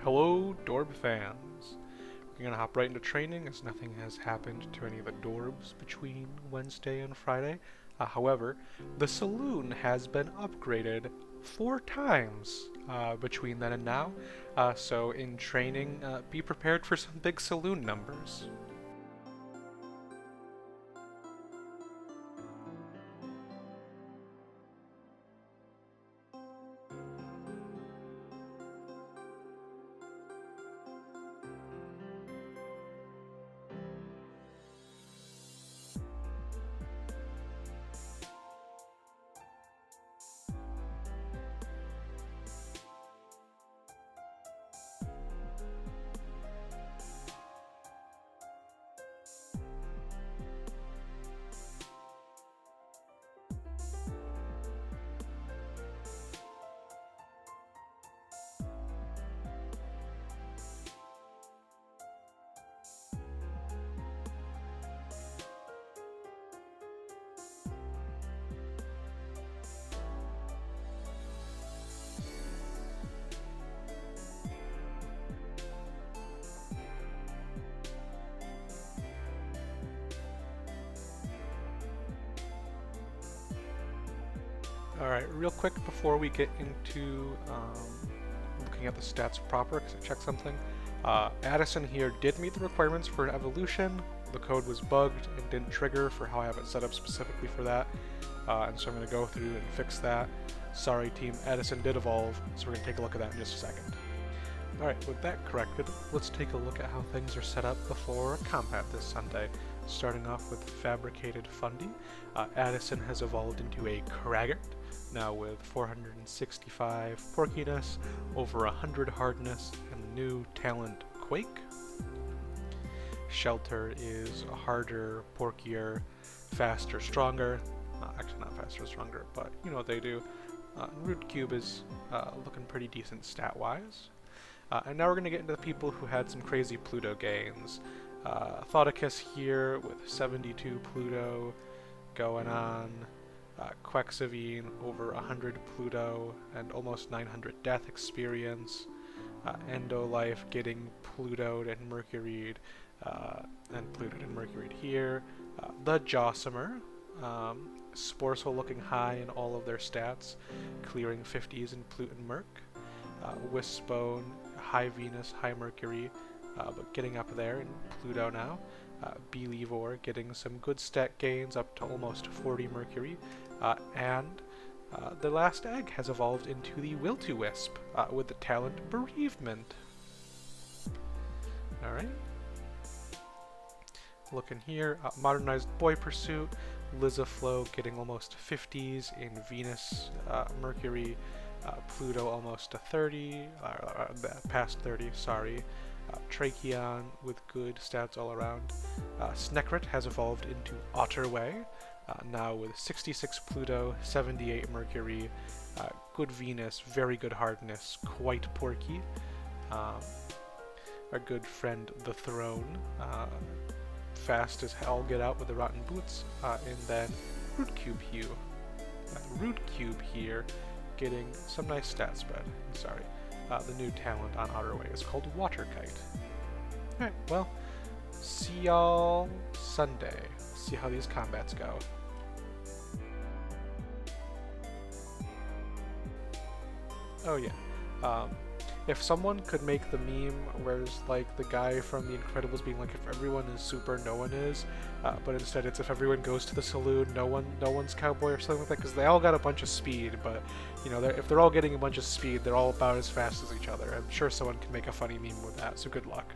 Hello, Dorb fans. We're gonna hop right into training as nothing has happened to any of the Dorbs between Wednesday and Friday. However, the saloon has been upgraded 4 times between then and now. So in training, be prepared for some big saloon numbers. Alright, real quick before we get into looking at the stats proper, because I checked something. Addison here did meet the requirements for an evolution. The code was bugged and didn't trigger for how I have it set up specifically for that. And so I'm going to go through and fix that. Sorry team, Addison did evolve, so we're going to take a look at that in just a second. Alright, with that corrected, let's take a look at how things are set up before combat this Sunday. Starting off with Fabricated Fundy, Addison has evolved into a Kraggart, now with 465 porkiness, over 100 hardness, and the new talent Quake. Shelter is harder, porkier, faster, stronger. Actually not faster, stronger, but you know what they do. Root Cube is looking pretty decent stat-wise. And now we're going to get into the people who had some crazy Pluto gains. Thoticus here with 72 Pluto going on. Quexavine over 100 Pluto and almost 900 death experience. Endolife getting Plutoed and Mercuried and Plutoed and Mercuried here. The Jossamer, Sporcel looking high in all of their stats, clearing 50s in Plute and Merc. Wispbone, high Venus, high Mercury, but getting up there in Pluto now. Belivor getting some good stat gains up to almost 40 Mercury, and the last egg has evolved into the Will-to-Wisp with the talent Bereavement. Alright. Looking here, Modernized Boy Pursuit, Lizaflow getting almost 50s in Venus, Mercury, Pluto almost to 30, past 30, sorry. Tracheon with good stats all around. Snecret has evolved into Otterway, now with 66 Pluto, 78 Mercury, good Venus, very good hardness, quite porky. Our good friend the Throne, fast as hell get out with the Rotten Boots, and then Root Cube Hue. Root Cube here getting some nice stat spread. Sorry. The new talent on Otterway is called Water Kite. Alright, well, see y'all Sunday. See how these combats go. Oh yeah. If someone could make the meme where it's like the guy from The Incredibles being like, if everyone is super, no one is, but instead it's if everyone goes to the saloon, no one's cowboy or something like that, because they all got a bunch of speed, but you know, if they're all getting a bunch of speed, they're all about as fast as each other. I'm sure someone can make a funny meme with that, so good luck.